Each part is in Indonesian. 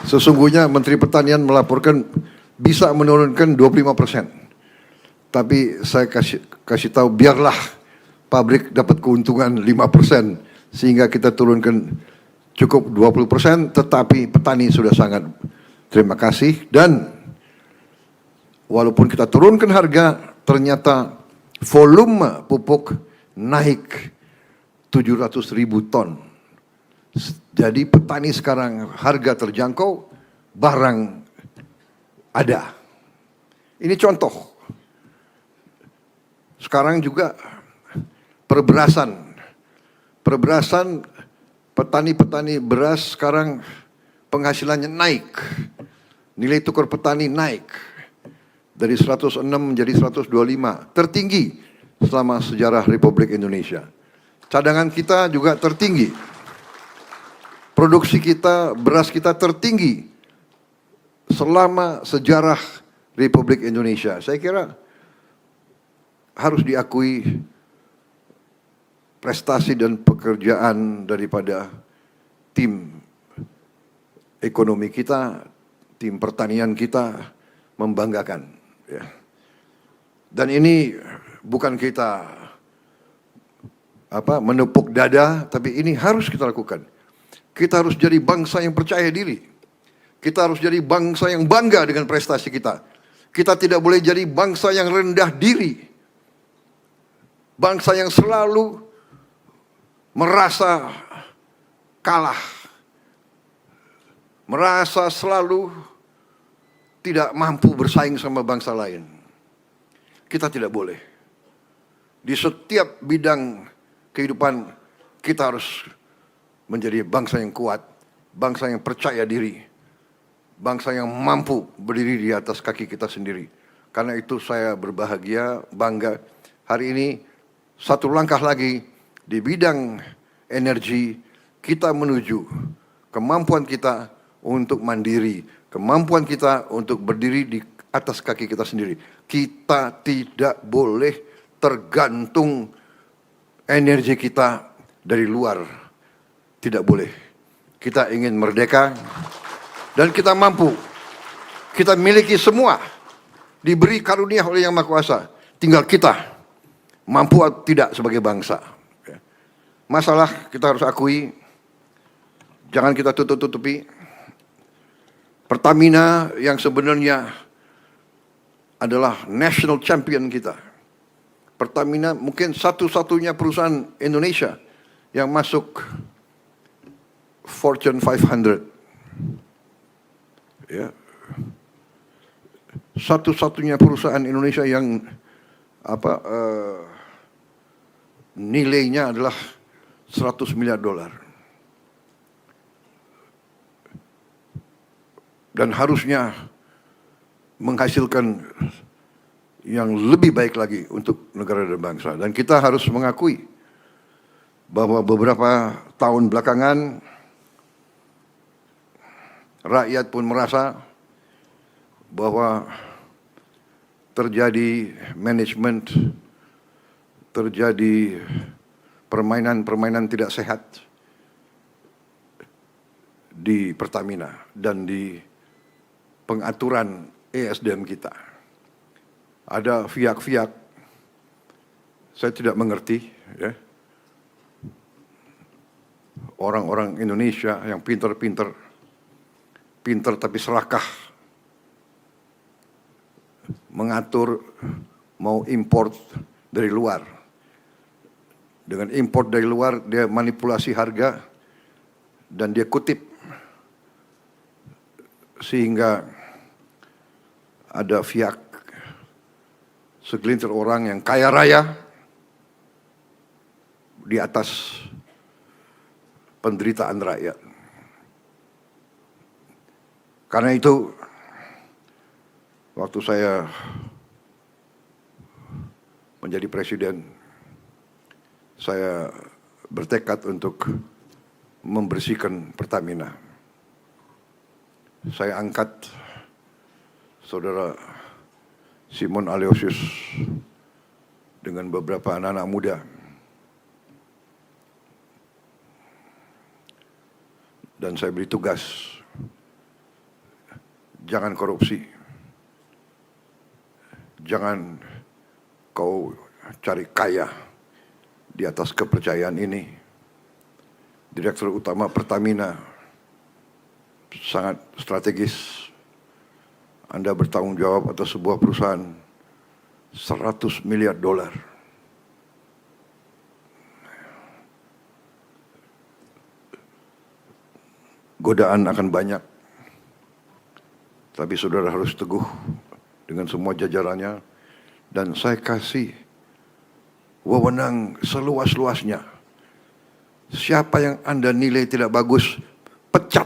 Sesungguhnya Menteri Pertanian melaporkan bisa menurunkan 25%. Tapi saya kasih tahu biarlah pabrik dapat keuntungan 5% sehingga kita turunkan cukup 20%, tetapi petani sudah sangat terima kasih. Dan walaupun kita turunkan harga, ternyata volume pupuk naik 700.000 ton. Jadi petani sekarang harga terjangkau, barang ada. Ini contoh. Sekarang juga perberasan. Perberasan, petani-petani beras sekarang penghasilannya naik. Nilai tukar petani naik. Dari 106 menjadi 125. Tertinggi selama sejarah Republik Indonesia. Cadangan kita juga tertinggi. Produksi kita, beras kita tertinggi selama sejarah Republik Indonesia. Saya kira harus diakui prestasi dan pekerjaan daripada tim ekonomi kita, tim pertanian kita membanggakan. Ya. Dan ini bukan kita menepuk dada, tapi ini harus kita lakukan. Kita harus jadi bangsa yang percaya diri. Kita harus jadi bangsa yang bangga dengan prestasi kita. Kita tidak boleh jadi bangsa yang rendah diri. Bangsa yang selalu merasa kalah. Merasa selalu tidak mampu bersaing sama bangsa lain. Kita tidak boleh. Di setiap bidang kehidupan kita harus menjadi bangsa yang kuat, bangsa yang percaya diri, bangsa yang mampu berdiri di atas kaki kita sendiri. Karena itu saya berbahagia, bangga. Hari ini satu langkah lagi di bidang energi kita menuju kemampuan kita untuk mandiri, kemampuan kita untuk berdiri di atas kaki kita sendiri. Kita tidak boleh tergantung energi kita dari luar. Tidak boleh. Kita ingin merdeka dan kita mampu. Kita miliki semua. Diberi karunia oleh Yang Maha Kuasa. Tinggal kita mampu atau tidak sebagai bangsa. Masalah kita harus akui. Jangan kita tutup-tutupi. Pertamina yang sebenarnya adalah national champion kita. Pertamina mungkin satu-satunya perusahaan Indonesia yang masuk Fortune 500. Ya. Satu-satunya perusahaan Indonesia yang nilainya adalah 100 miliar dolar. Dan harusnya menghasilkan yang lebih baik lagi untuk negara dan bangsa. Dan kita harus mengakui bahwa beberapa tahun belakangan rakyat pun merasa bahwa terjadi manajemen, terjadi permainan-permainan tidak sehat di Pertamina dan di pengaturan ESDM kita. Ada pihak-pihak, saya tidak mengerti, ya. Orang-orang Indonesia yang pintar tapi serakah, mengatur mau import dari luar. Dengan import dari luar dia manipulasi harga dan dia kutip sehingga ada pihak segelintir orang yang kaya raya di atas penderitaan rakyat. Karena itu, waktu saya menjadi presiden, saya bertekad untuk membersihkan Pertamina. Saya angkat saudara Simon Aleosius dengan beberapa anak-anak muda. Dan saya beri tugas jangan korupsi. Jangan kau cari kaya di atas kepercayaan ini. Direktur Utama Pertamina sangat strategis. Anda bertanggung jawab atas sebuah perusahaan 100 miliar dolar. Godaan akan banyak, tapi saudara harus teguh dengan semua jajarannya, dan saya kasih wewenang seluas-luasnya. Siapa yang Anda nilai tidak bagus, pecat.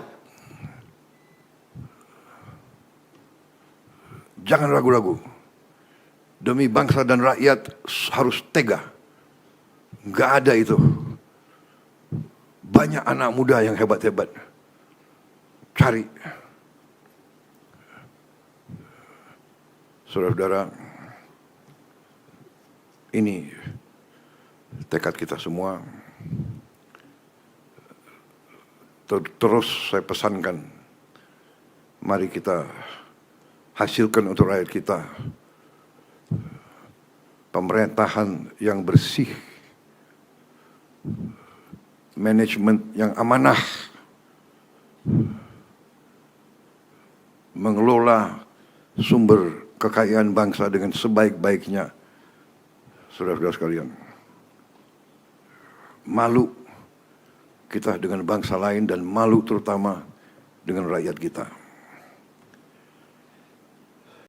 Jangan ragu-ragu. Demi bangsa dan rakyat harus tega. Nggak ada itu. Banyak anak muda yang hebat-hebat. Cari. Saudara-saudara, ini tekad kita semua. Terus saya pesankan, mari kita hasilkan untuk rakyat kita pemerintahan yang bersih, manajemen yang amanah, mengelola sumber kekayaan bangsa dengan sebaik-baiknya. Saudara-saudara sekalian, malu kita dengan bangsa lain dan malu terutama dengan rakyat kita.